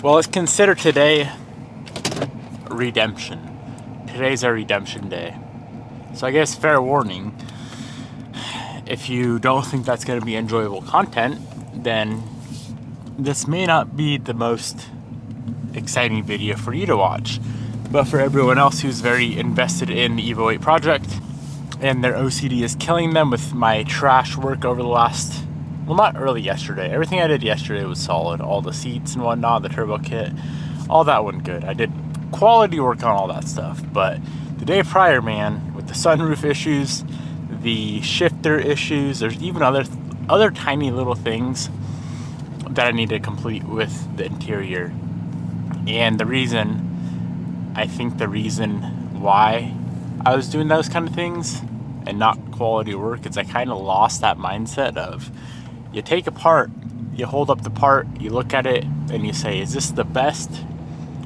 Well, let's consider today redemption. Today's our redemption day. So I guess fair warning, if you don't think that's going to be enjoyable content, then this may not be the most exciting video for you to watch. But for everyone else who's very invested in the Evo 8 project and their OCD is killing them with my trash work over the last, well, not early yesterday. Everything I did yesterday was solid. All the seats and whatnot, the turbo kit, all that went good. I did quality work on all that stuff. But the day prior, man, with the sunroof issues, the shifter issues, there's even other tiny little things that I need to complete with the interior. And I think the reason why I was doing those kind of things and not quality work is I kind of lost that mindset of, you take a part, you hold up the part, you look at it, and you say, is this the best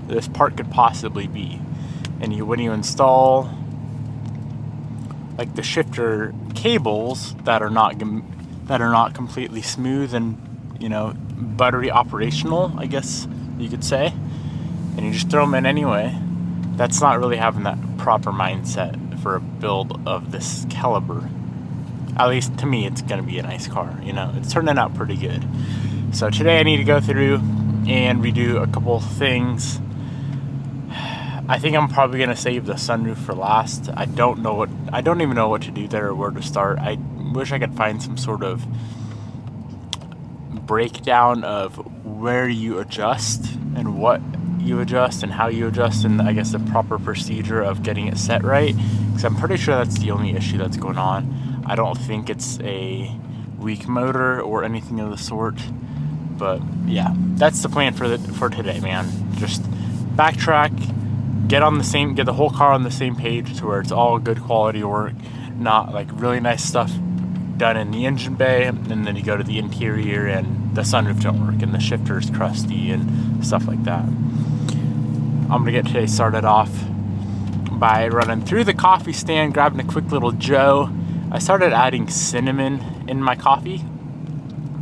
this part could possibly be? And when you install like the shifter cables that are not completely smooth and, you know, buttery operational, I guess you could say, and you just throw them in anyway, that's not really having that proper mindset for a build of this caliber. At least to me, it's going to be a nice car, you know. It's turning out pretty good. So today I need to go through and redo a couple things. I think I'm probably going to save the sunroof for last. I don't even know what to do there or where to start. I wish I could find some sort of breakdown of where you adjust and what you adjust and how you adjust, and I guess the proper procedure of getting it set right, because I'm pretty sure that's the only issue that's going on. I don't think it's a weak motor or anything of the sort, but yeah, that's the plan for today, man. Just backtrack, get the whole car on the same page to where it's all good quality work, not like really nice stuff done in the engine bay, and then you go to the interior and the sunroof don't work and the shifter's crusty and stuff like that. I'm gonna get today started off by running through the coffee stand, grabbing a quick little Joe. I started adding cinnamon in my coffee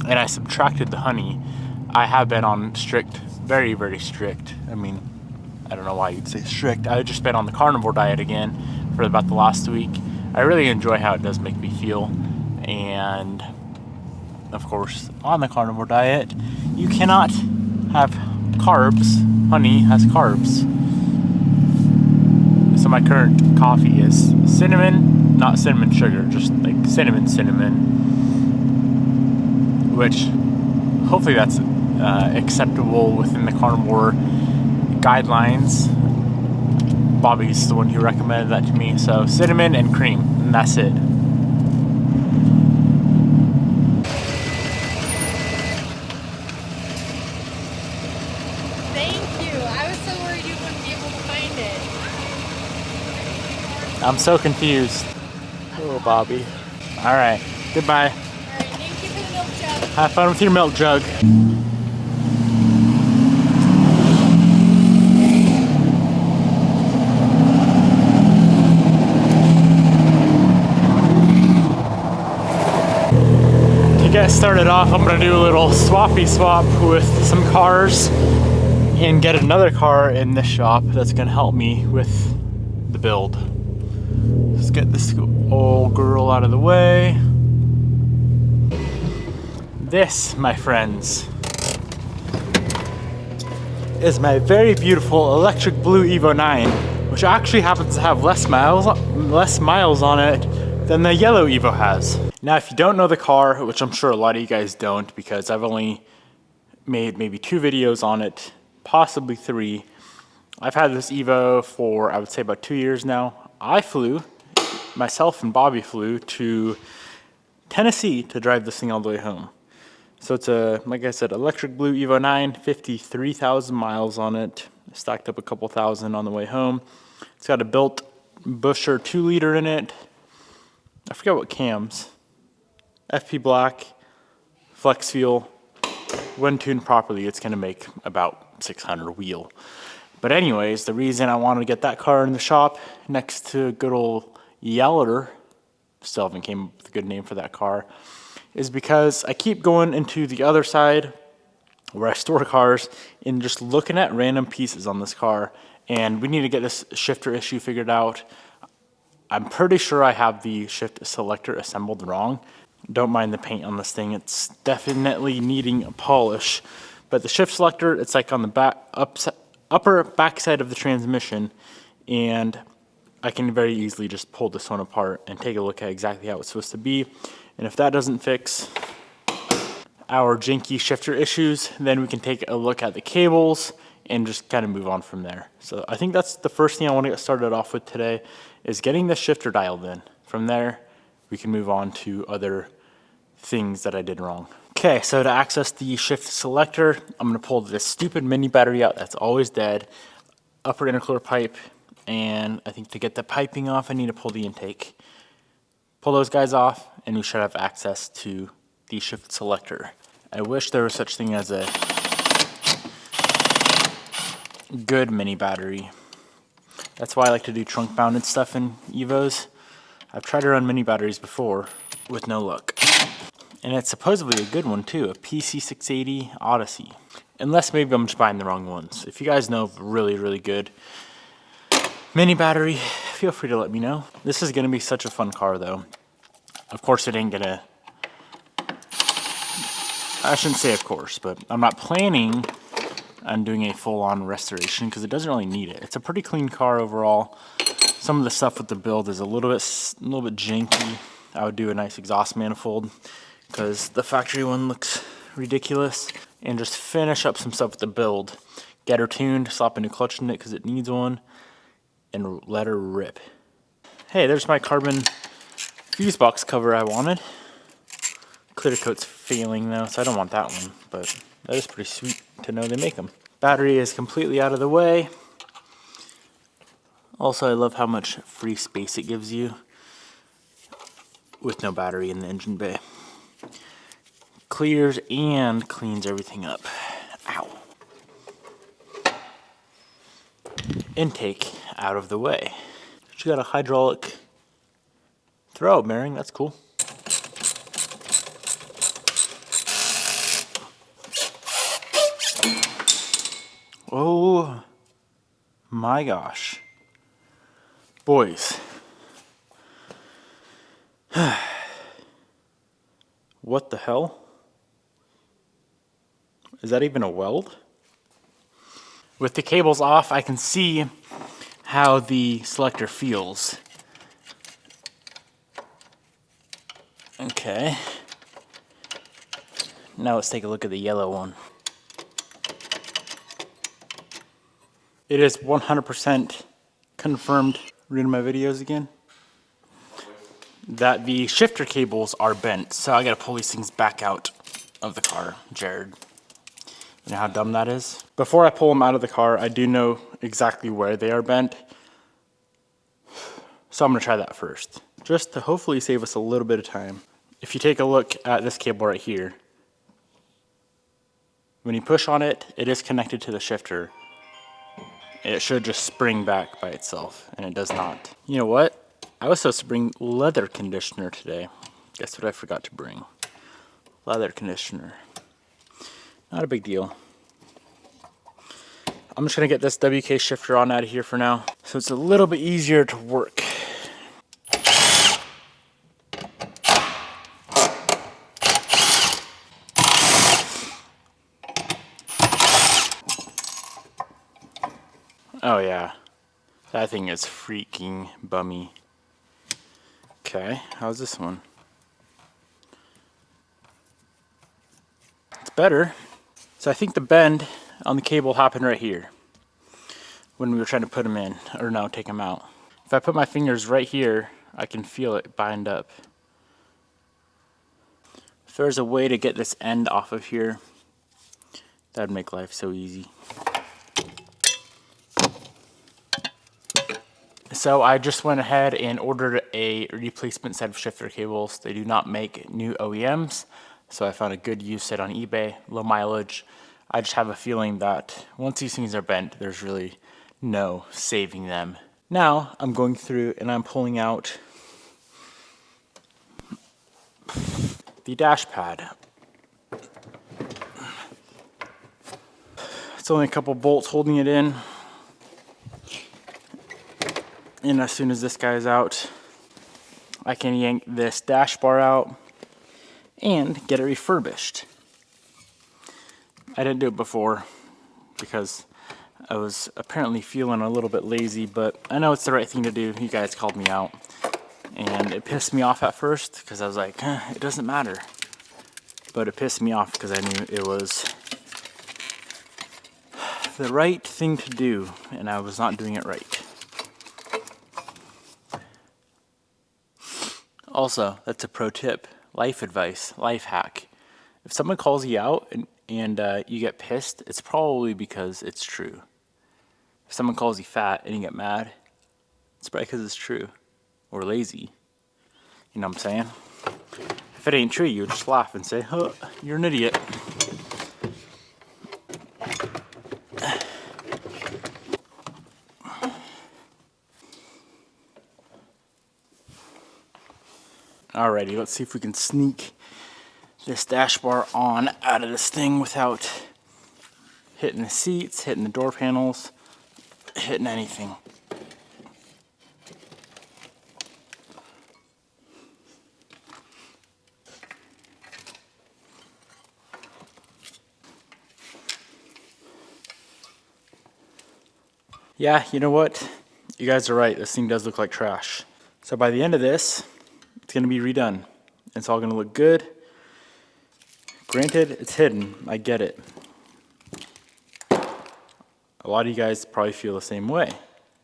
and I subtracted the honey. I have been on strict, very, very strict. I mean, I don't know why you'd say strict. I've just been on the carnivore diet again for about the last week. I really enjoy how it does make me feel. And of course, on the carnivore diet, you cannot have carbs. Honey has carbs. So my current coffee is cinnamon, not cinnamon sugar, just like cinnamon, which hopefully that's acceptable within the carnivore guidelines. Bobby's the one who recommended that to me. So cinnamon and cream, and that's it. I'm so confused. Oh, Bobby. All right. Goodbye. All right. Thank you for the milk jug. Have fun with your milk jug. To get started off, I'm going to do a little swappy swap with some cars and get another car in this shop that's going to help me with the build. Let's get this old girl out of the way. This, my friends, is my very beautiful electric blue Evo 9, which actually happens to have less miles on it than the yellow Evo has. Now, if you don't know the car, which I'm sure a lot of you guys don't, because I've only made maybe 2 videos on it, possibly 3. I've had this Evo for, I would say, about 2 years now. Myself and Bobby flew to Tennessee to drive this thing all the way home. So it's a, like I said, electric blue Evo 9, 53,000 miles on it. Stacked up a couple thousand on the way home. It's got a built Busher 2-liter in it. I forget what cams. FP Black, flex fuel. When tuned properly, it's gonna make about 600 wheel. But anyways, the reason I wanted to get that car in the shop next to good old Yeller, still haven't came up with a good name for that car, is because I keep going into the other side where I store cars, and just looking at random pieces on this car, and we need to get this shifter issue figured out. I'm pretty sure I have the shift selector assembled wrong. Don't mind the paint on this thing. It's definitely needing a polish. But the shift selector, it's like on the upper back side of the transmission, and I can very easily just pull this one apart and take a look at exactly how it's supposed to be. And if that doesn't fix our janky shifter issues, then we can take a look at the cables and just kind of move on from there. So I think that's the first thing I want to get started off with today, is getting the shifter dialed in. From there, we can move on to other things that I did wrong. Okay, so to access the shift selector, I'm gonna pull this stupid mini battery out that's always dead, upper intercooler pipe, and I think to get the piping off, I need to pull the intake. Pull those guys off, and we should have access to the shift selector. I wish there was such thing as a good mini battery. That's why I like to do trunk mounted stuff in Evos. I've tried to run mini batteries before with no luck. And it's supposedly a good one too, a PC680 Odyssey. Unless maybe I'm just buying the wrong ones. If you guys know of really, really good mini battery, feel free to let me know. This is gonna be such a fun car though. Of course it ain't gonna, I shouldn't say of course, but I'm not planning on doing a full-on restoration because it doesn't really need it. It's a pretty clean car overall. Some of the stuff with the build is a little bit janky. I would do a nice exhaust manifold because the factory one looks ridiculous, and just finish up some stuff with the build. Get her tuned, slap a new clutch in it because it needs one, and let her rip. Hey, there's my carbon fuse box cover I wanted. Clear coat's failing though, so I don't want that one, but that is pretty sweet to know they make them. Battery is completely out of the way. Also, I love how much free space it gives you with no battery in the engine bay. Clears and cleans everything up. Ow. Intake out of the way. She got a hydraulic throw bearing, that's cool. Oh my gosh. Boys. What the hell? Is that even a weld? With the cables off, I can see how the selector feels. Okay. Now let's take a look at the yellow one. It is 100% confirmed, reading my videos again, that the shifter cables are bent. So I gotta pull these things back out of the car, Jared. You know how dumb that is? Before I pull them out of the car, I do know exactly where they are bent. So I'm gonna try that first, just to hopefully save us a little bit of time. If you take a look at this cable right here, when you push on it, it is connected to the shifter. It should just spring back by itself, and it does not. You know what? I was supposed to bring leather conditioner today. Guess what I forgot to bring? Leather conditioner. Not a big deal. I'm just gonna get this WK shifter on out of here for now, so it's a little bit easier to work. Oh yeah, that thing is freaking bummy. Okay, how's this one? It's better. So I think the bend on the cable happened right here when we were trying to put them in, or no, take them out. If I put my fingers right here, I can feel it bind up. If there's a way to get this end off of here, that'd make life so easy. So I just went ahead and ordered a replacement set of shifter cables. They do not make new OEMs, so I found a good used set on eBay, low mileage. I just have a feeling that once these things are bent, there's really no saving them. Now I'm going through and I'm pulling out the dash pad. It's only a couple bolts holding it in. And as soon as this guy's out, I can yank this dash bar out and get it refurbished. I didn't do it before because I was apparently feeling a little bit lazy, but I know it's the right thing to do. You guys called me out. And it pissed me off at first because I was like, it doesn't matter. But it pissed me off because I knew it was the right thing to do, and I was not doing it right. Also, that's a pro tip, life advice, life hack. If someone calls you out and you get pissed, it's probably because it's true. If someone calls you fat and you get mad, it's probably because it's true. Or lazy. You know what I'm saying? If it ain't true, you would just laugh and say, oh, you're an idiot. Alrighty, let's see if we can sneak this dash bar on out of this thing without hitting the seats, hitting the door panels, hitting anything. Yeah, you know what? You guys are right. This thing does look like trash. So by the end of this, it's going to be redone. It's all going to look good. Granted, it's hidden. I get it. A lot of you guys probably feel the same way.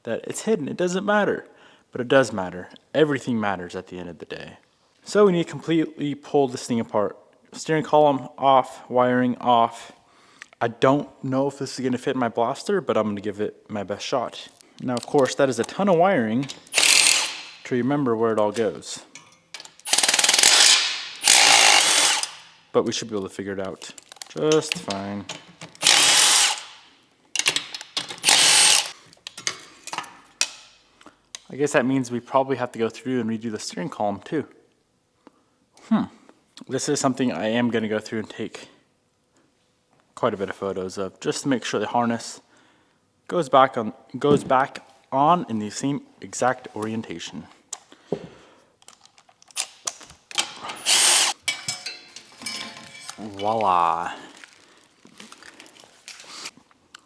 That it's hidden. It doesn't matter. But it does matter. Everything matters at the end of the day. So we need to completely pull this thing apart. Steering column off. Wiring off. I don't know if this is going to fit in my blaster, but I'm going to give it my best shot. Now, of course, that is a ton of wiring to remember where it all goes. But we should be able to figure it out just fine. I guess that means we probably have to go through and redo the steering column too. This is something I am going to go through and take quite a bit of photos of, just to make sure the harness goes back on in the same exact orientation. Voila.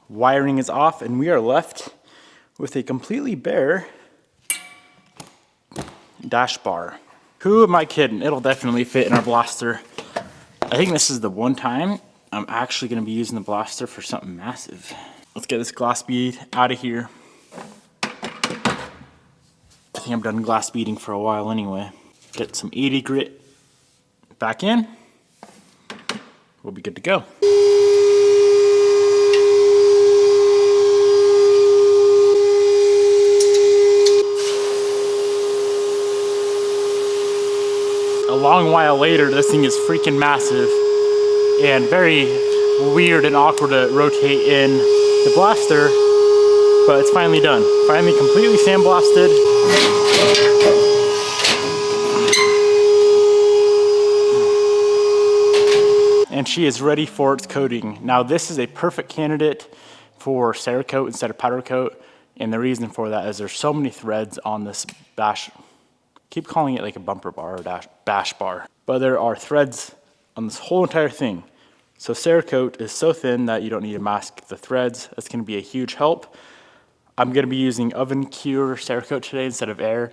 Wiring is off and we are left with a completely bare dash bar. Who am I kidding? It'll definitely fit in our blaster. I think this is the one time I'm actually going to be using the blaster for something massive. Let's get this glass bead out of here. I think I'm done glass beading for a while anyway. Get some 80 grit back in. We'll be good to go. A long while later, this thing is freaking massive and very weird and awkward to rotate in the blaster, but it's finally done. Finally completely sandblasted. And she is ready for its coating. Now this is a perfect candidate for Cerakote instead of powder coat, and the reason for that is there's so many threads on this bash. Keep calling it like a bumper bar or bash bar, but there are threads on this whole entire thing. So Cerakote is so thin that you don't need to mask the threads. That's going to be a huge help. I'm going to be using oven cure Cerakote today instead of air,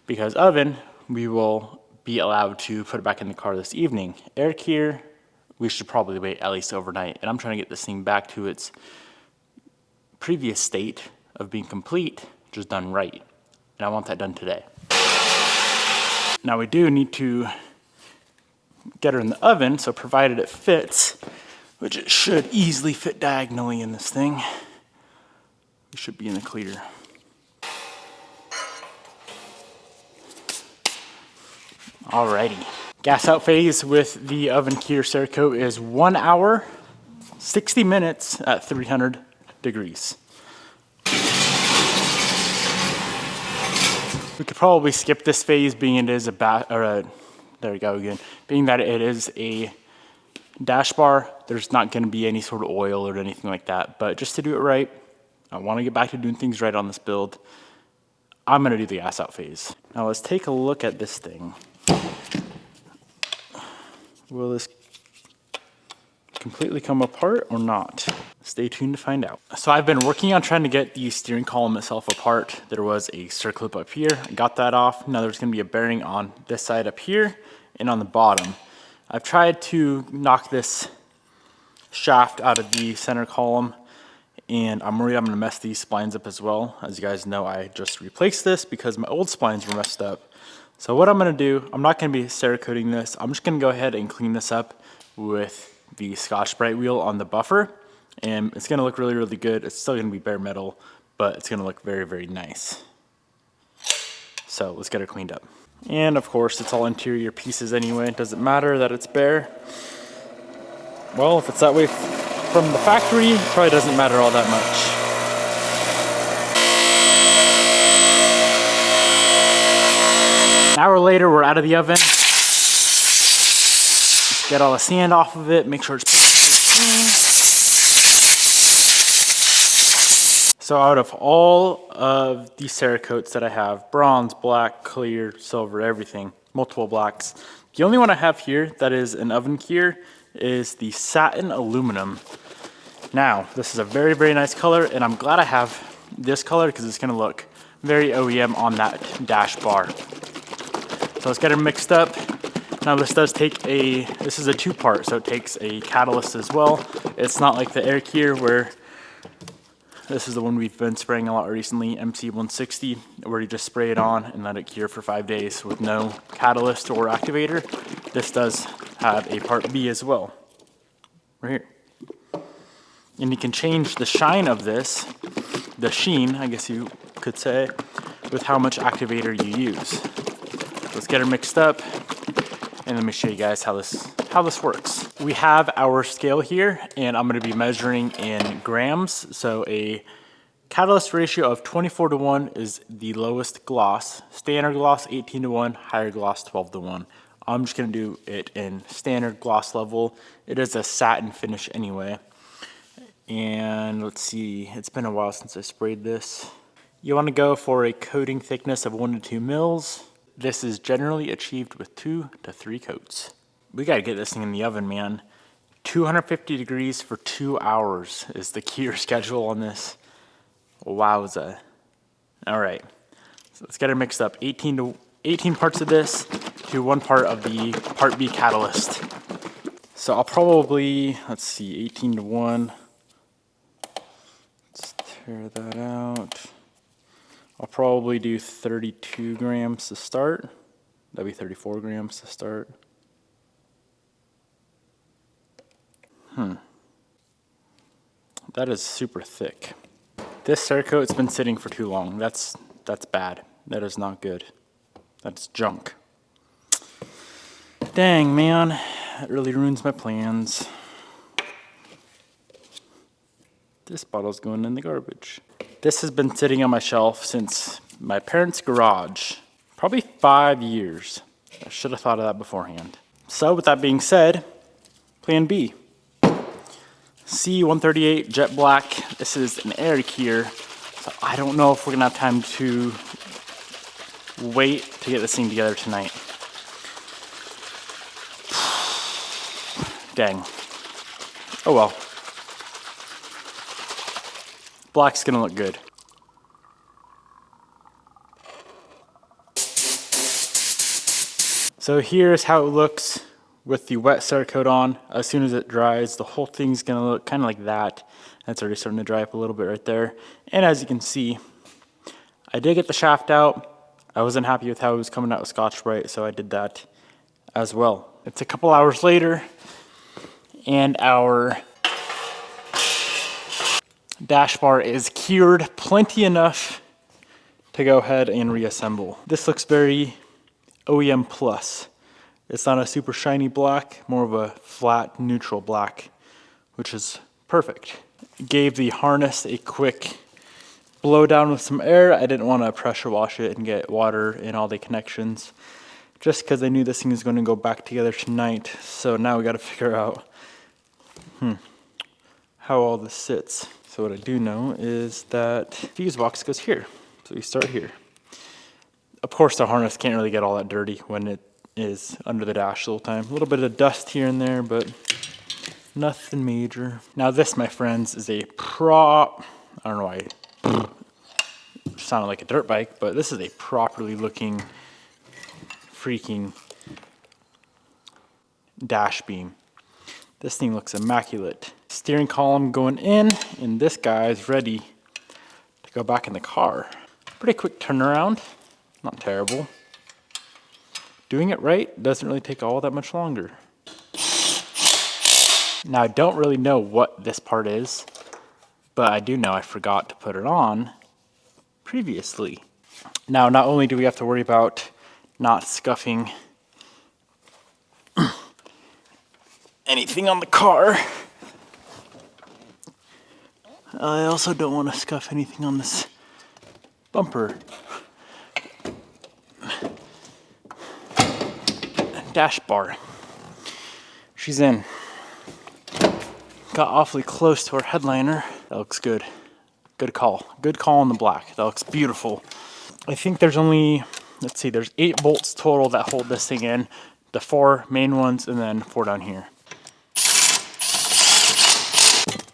because oven, we will be allowed to put it back in the car this evening. Air cure, we should probably wait at least overnight. And I'm trying to get this thing back to its previous state of being complete, just done right. And I want that done today. Now we do need to get her in the oven, so provided it fits, which it should easily fit diagonally in this thing, we should be in the clear. Alrighty. Gas out phase with the oven cure Cerakote is 1 hour, 60 minutes at 300 degrees. We could probably skip this phase, being it is there we go again. Being that it is a dash bar, there's not going to be any sort of oil or anything like that. But just to do it right, I want to get back to doing things right on this build. I'm going to do the gas out phase. Now let's take a look at this thing. Will this completely come apart or not? Stay tuned to find out. So I've been working on trying to get the steering column itself apart. There was a circlip up here. I got that off. Now there's going to be a bearing on this side up here and on the bottom. I've tried to knock this shaft out of the center column, and I'm worried I'm going to mess these splines up as well. As you guys know, I just replaced this because my old splines were messed up. So what I'm going to do, I'm not going to be Cerakoting this. I'm just going to go ahead and clean this up with the Scotch-Brite wheel on the buffer, and it's going to look really, really good. It's still going to be bare metal, but it's going to look very, very nice. So let's get it cleaned up. And of course, it's all interior pieces anyway. It doesn't matter that it's bare. Well, if it's that way from the factory, it probably doesn't matter all that much. An hour later, we're out of the oven. Let's get all the sand off of it, make sure it's clean. So out of all of these Cerakotes that I have, bronze, black, clear, silver, everything, multiple blacks, the only one I have here that is an oven cure is the satin aluminum. Now, this is a very, very nice color, and I'm glad I have this color because it's gonna look very OEM on that dash bar. So let's get it mixed up. Now this does take this is a two-part, so it takes a catalyst as well. It's not like the air cure where this is the one we've been spraying a lot recently, MC160, where you just spray it on and let it cure for 5 days with no catalyst or activator. This does have a part B as well, right here. And you can change the shine of this, the sheen, I guess you could say, with how much activator you use. Let's get it mixed up, and let me show you guys how this works. We have our scale here, and I'm going to be measuring in grams. So a catalyst ratio of 24:1 is the lowest gloss. Standard gloss 18:1, higher gloss 12:1. I'm just going to do it in standard gloss level. It is a satin finish anyway. And let's see, it's been a while since I sprayed this. You want to go for a coating thickness of 1 to 2 mils. This is generally achieved with 2 to 3 coats. We gotta get this thing in the oven, man. 250 degrees for 2 hours is the cure schedule on this. Wowza. All right, so let's get it mixed up. 18 parts of this to 1 part of the part B catalyst. So I'll probably, let's see, 18:1. Let's tear that out. I'll probably do 32 grams to start. That'd be 34 grams to start. That is super thick. This Cerakote's been sitting for too long. That's bad. That is not good. That's junk. Dang, man. That really ruins my plans. This bottle's going in the garbage. This has been sitting on my shelf since my parents' garage. Probably 5 years. I should have thought of that beforehand. So with that being said, plan B. C138 Jet Black. This is an air cure. So I don't know if we're gonna have time to wait to get this thing together tonight. Dang. Oh well. Black's gonna look good. So here's how it looks with the wet Cerakote on. As soon as it dries, the whole thing's gonna look kind of like that. That's already starting to dry up a little bit right there. And as you can see, I did get the shaft out. I wasn't happy with how it was coming out with Scotch-Brite, so I did that as well. It's a couple hours later, and our dash bar is cured plenty enough to go ahead and reassemble. This looks very OEM plus. It's not a super shiny black, more of a flat neutral black, which is perfect. Gave the harness a quick blow down with some air. I didn't want to pressure wash it and get water in all the connections, just because I knew this thing was going to go back together tonight. So now we got to figure out how all this sits. So what I do know is that fuse box goes here. So you start here. Of course, the harness can't really get all that dirty when it is under the dash the whole time. A little bit of dust here and there, but nothing major. Now this, my friends, is a I don't know why it sounded like a dirt bike, but this is a properly looking freaking dash beam. This thing looks immaculate. Steering column going in, and this guy is ready to go back in the car. Pretty quick turnaround, not terrible. Doing it right doesn't really take all that much longer. Now I don't really know what this part is, but I do know I forgot to put it on previously. Now not only do we have to worry about not scuffing anything on the car, I also don't want to scuff anything on this bumper. Dash bar. She's in. Got awfully close to our headliner. That looks good. Good call. Good call on the black. That looks beautiful. I think there's only, let's see, there's 8 bolts total that hold this thing in. The 4 main ones and then 4 down here.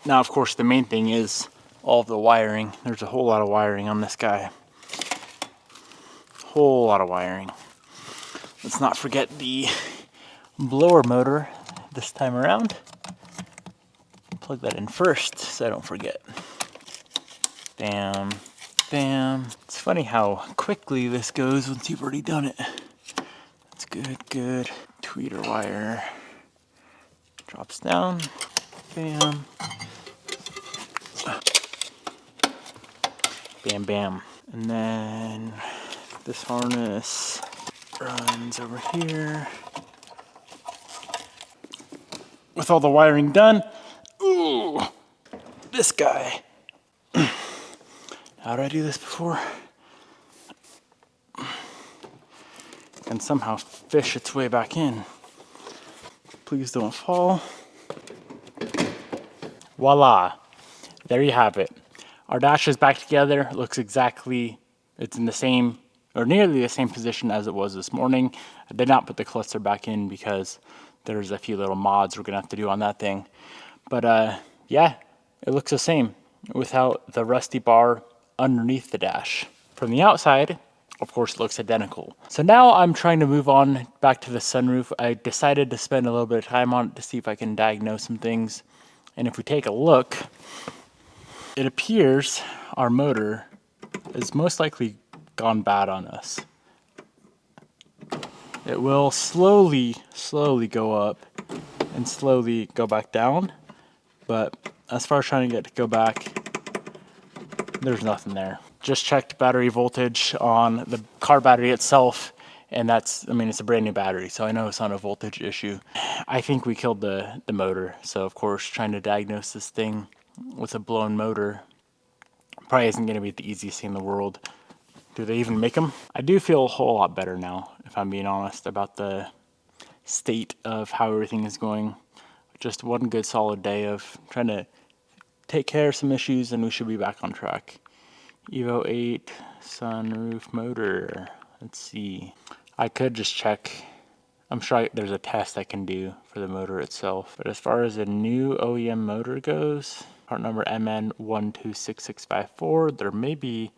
Now, of course, the main thing is all of the wiring. There's a whole lot of wiring on this guy. Whole lot of wiring. Let's not forget the blower motor this time around. Plug that in first so I don't forget. Bam, bam. It's funny how quickly this goes once you've already done it. That's good, good. Tweeter wire drops down. Bam. Bam, bam. And then this harness runs over here. With all the wiring done, ooh, this guy. How did I do this before? And somehow fish its way back in. Please don't fall. Voila. There you have it. Our dash is back together. It looks exactly, it's in the same, or nearly the same position as it was this morning. I did not put the cluster back in because there's a few little mods we're gonna have to do on that thing. But yeah, it looks the same without the rusty bar underneath the dash. From the outside, of course, it looks identical. So now I'm trying to move on back to the sunroof. I decided to spend a little bit of time on it to see if I can diagnose some things. And if we take a look, it appears our motor is most likely gone bad on us. It will slowly go up and slowly go back down. But as far as trying to get it to go back, there's nothing there. Just checked battery voltage on the car battery itself, and that's, I mean, it's a brand new battery, so I know it's not a voltage issue. I think we killed the motor, so of course trying to diagnose this thing with a blown motor probably isn't going to be the easiest thing in the world. Do they even make them? I do feel a whole lot better now, if I'm being honest, about the state of how everything is going. Just one good solid day of trying to take care of some issues and we should be back on track. Evo 8 sunroof motor. Let's see. I could just check. I'm sure there's a test I can do for the motor itself. But as far as a new OEM motor goes, part number MN126654, there may be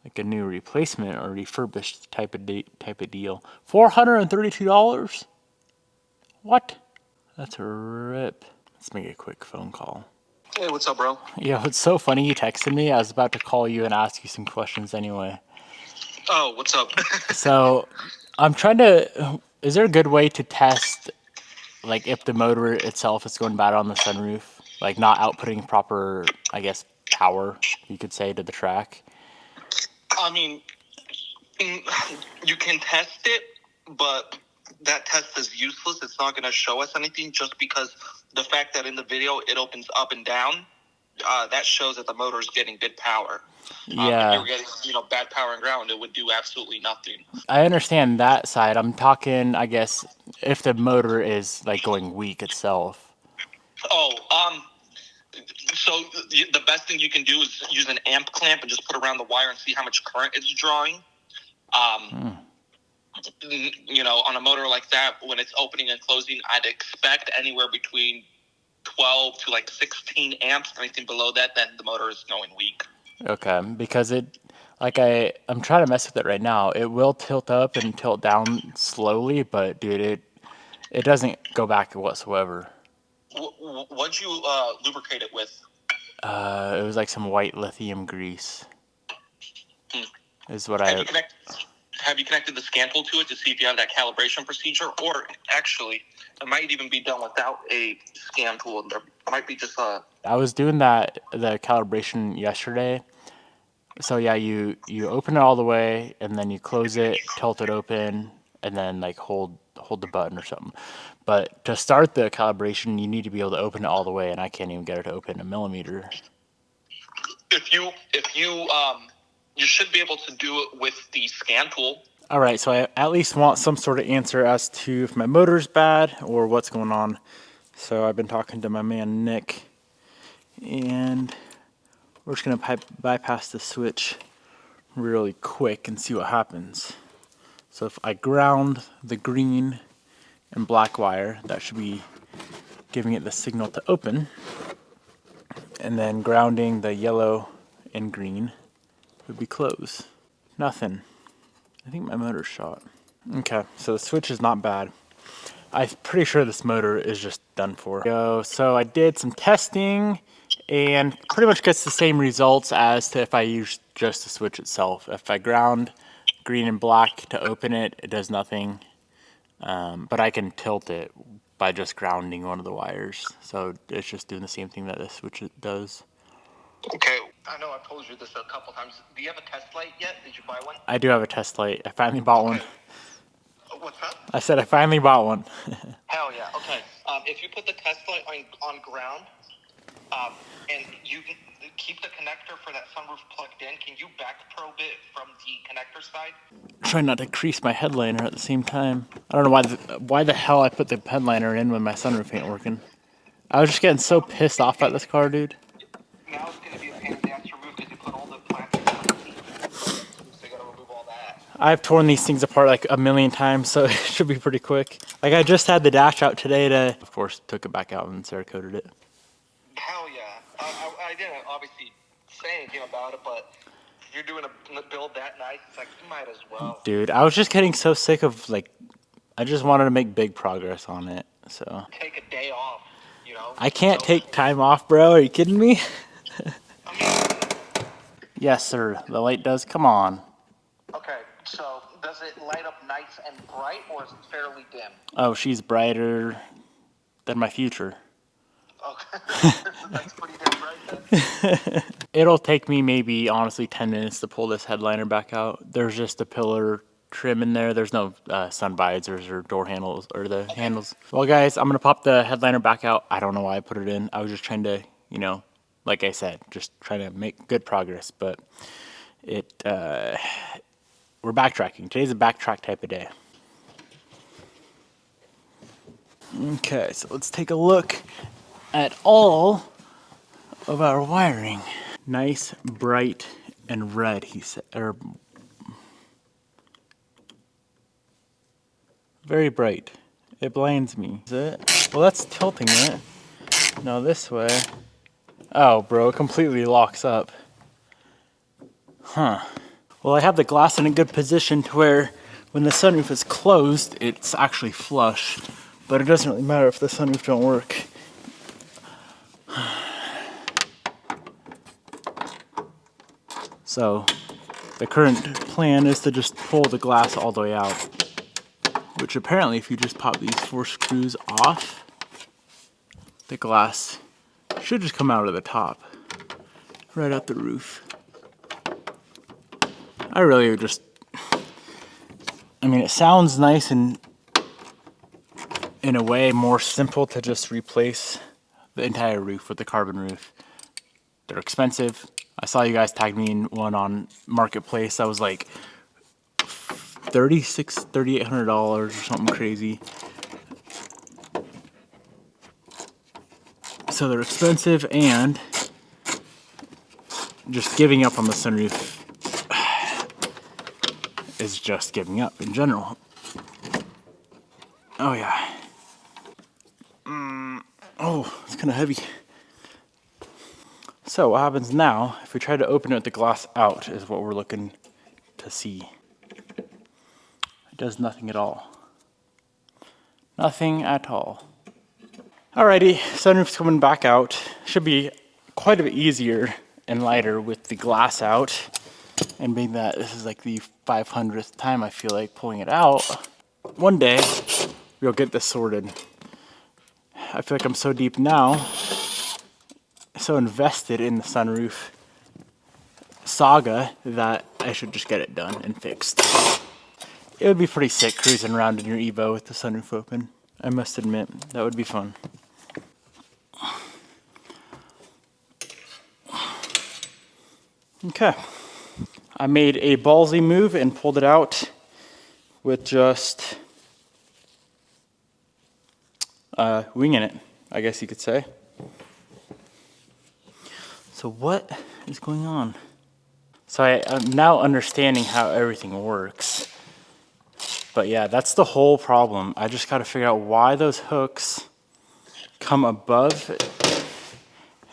like a new replacement or refurbished type of deal. $432? What? That's a rip. Let's make a quick phone call. Hey, what's up, bro? Yeah, it's so funny you texted me. I was about to call you and ask you some questions anyway. Oh, what's up? So I'm trying to, is there a good way to test like if the motor itself is going bad on the sunroof? Like not outputting proper, I guess, power, you could say, to the track? I mean, you can test it, but that test is useless. It's not going to show us anything just because the fact that in the video it opens up and down, that shows that the motor is getting good power. Yeah. If you were getting, bad power and ground, it would do absolutely nothing. I understand that side. I'm talking, I guess, if the motor is like going weak itself. Oh, so the best thing you can do is use an amp clamp and just put around the wire and see how much current it's drawing. You know, on a motor like that, when it's opening and closing, I'd expect anywhere between 12 to like 16 amps. Anything below that, then the motor is going weak. Okay, because I'm trying to mess with it right now. It will tilt up and tilt down slowly, but dude, it doesn't go back whatsoever. What'd you lubricate it with? It was like some white lithium grease. Is what Have you connected the scan tool to it to see if you have that calibration procedure? Or actually, it might even be done without a scan tool. There might be just a... I was doing the calibration yesterday. So yeah, you open it all the way, and then you close it, tilt it open, and then like hold the button or something. But to start the calibration, you need to be able to open it all the way, and I can't even get it to open a millimeter. If you you should be able to do it with the scan tool. All right, so I at least want some sort of answer as to if my motor's bad or what's going on. So I've been talking to my man Nick, and we're just gonna bypass the switch really quick and see what happens. So if I ground the green and black wire, that should be giving it the signal to open. And then grounding the yellow and green would be close. Nothing. I think my motor's shot. Okay, so the switch is not bad. I'm pretty sure this motor is just done for. So I did some testing and pretty much gets the same results as to if I use just the switch itself. If I ground green and black to open it, it does nothing. But I can tilt it by just grounding one of the wires. So it's just doing the same thing that this switch does. Okay, I know I've told you this a couple times. Do you have a test light yet? Did you buy one? I do have a test light. I finally bought one. What's that? I said I finally bought one. Hell yeah. Okay. If you put the test light on ground, and you keep the connector for that sunroof plugged in, can you back probe it from the connector side? Trying not to crease my headliner at the same time. I don't know why the hell I put the headliner in when my sunroof ain't working. I was just getting so pissed off at this car, dude. Now it's going to be a pain in the ass to remove because you put all the plastic on the seat. So you got to remove all that. I've torn these things apart like a million times, so it should be pretty quick. Like I just had the dash out today to, of course, took it back out and Cerakoted it. Hell yeah. I didn't obviously say anything about it, but you're doing a build that nice, it's like, you might as well. Dude, I was just getting so sick of I just wanted to make big progress on it, so. Take a day off, you know? I can't take time off, bro. Are you kidding me? Yes, sir. The light does come on. Okay, so does it light up nice and bright, or is it fairly dim? Oh, she's brighter than my future. Okay, that's pretty damn bright then. It'll take me maybe, honestly, 10 minutes to pull this headliner back out. There's just a pillar trim in there. There's no sun visors or door handles or the handles. Well, guys, I'm going to pop the headliner back out. I don't know why I put it in. I was just trying to, like I said, just trying to make good progress. But we're backtracking. Today's a backtrack type of day. Okay, so let's take a look at all of our wiring. Nice, bright, and red, he said. Or very bright. It blinds me. Is it? Well, that's tilting it. No, this way. Oh, bro, it completely locks up. Huh. Well, I have the glass in a good position to where when the sunroof is closed, it's actually flush. But it doesn't really matter if the sunroof don't work. So the current plan is to just pull the glass all the way out, which apparently if you just pop these 4 screws off, the glass should just come out of the top, right out the roof. I really would just, it sounds nice and in a way more simple to just replace the entire roof with the carbon roof. They're expensive. I saw you guys tag me in one on Marketplace that was like $3,800 or something crazy. So they're expensive, and just giving up on the sunroof is just giving up in general. Oh yeah. Oh, it's kind of heavy. So what happens now, if we try to open it with the glass out, is what we're looking to see. It does nothing at all. Nothing at all. Alrighty, sunroof's coming back out. Should be quite a bit easier and lighter with the glass out. And being that this is like the 500th time I feel like pulling it out, one day we'll get this sorted. I feel like I'm so deep now, so invested in the sunroof saga that I should just get it done and fixed. It would be pretty sick cruising around in your Evo with the sunroof open. I must admit, that would be fun. Okay. I made a ballsy move and pulled it out with just winging it, I guess you could say. So what is going on? So I'm now understanding how everything works. But yeah, that's the whole problem. I just got to figure out why those hooks come above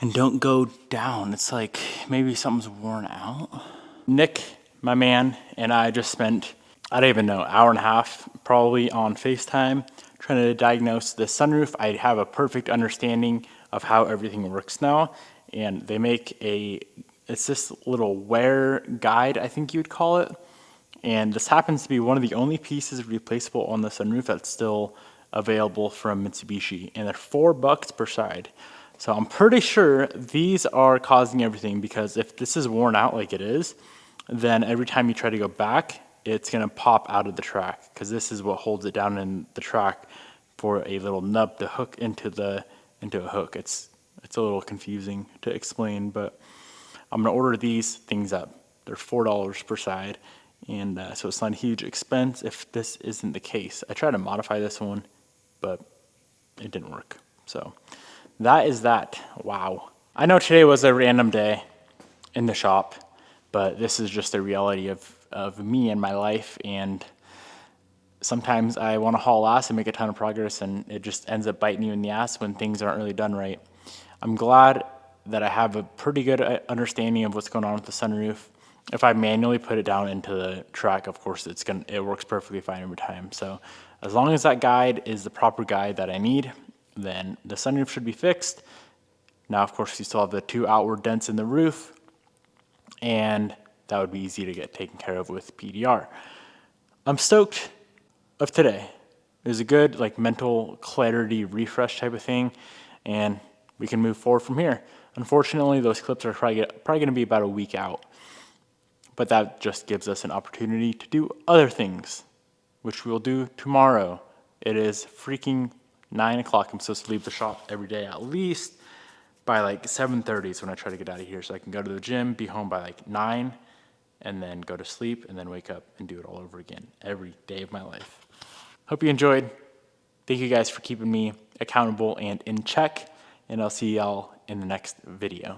and don't go down. It's like maybe something's worn out. Nick, my man, and I just spent, I don't even know, hour and a half probably on FaceTime trying to diagnose the sunroof. I have a perfect understanding of how everything works now. And they make it's this little wear guide, I think you'd call it. And this happens to be one of the only pieces replaceable on the sunroof that's still available from Mitsubishi. And they're $4 per side. So I'm pretty sure these are causing everything, because if this is worn out like it is, then every time you try to go back, it's gonna pop out of the track, because this is what holds it down in the track for a little nub to hook into a hook. It's a little confusing to explain, but I'm gonna order these things up. They're $4 per side, and so it's not a huge expense if this isn't the case. I tried to modify this one, but it didn't work. So that is that. Wow. I know today was a random day in the shop, but this is just the reality of me and my life. And sometimes I want to haul ass and make a ton of progress, and it just ends up biting you in the ass when things aren't really done right. I'm glad that I have a pretty good understanding of what's going on with the sunroof. If I manually put it down into the track, of course, it works perfectly fine every time. So as long as that guide is the proper guide that I need, then the sunroof should be fixed. Now, of course, you still have the 2 outward dents in the roof, and that would be easy to get taken care of with PDR. I'm stoked of today. It was a good mental clarity refresh type of thing, and we can move forward from here. Unfortunately, those clips are probably going to be about a week out, but that just gives us an opportunity to do other things, which we'll do tomorrow. It is freaking 9 o'clock. I'm supposed to leave the shop every day at least by 7:30 is when I try to get out of here, so I can go to the gym, be home by 9, and then go to sleep, and then wake up and do it all over again every day of my life. Hope you enjoyed. Thank you guys for keeping me accountable and in check, and I'll see y'all in the next video.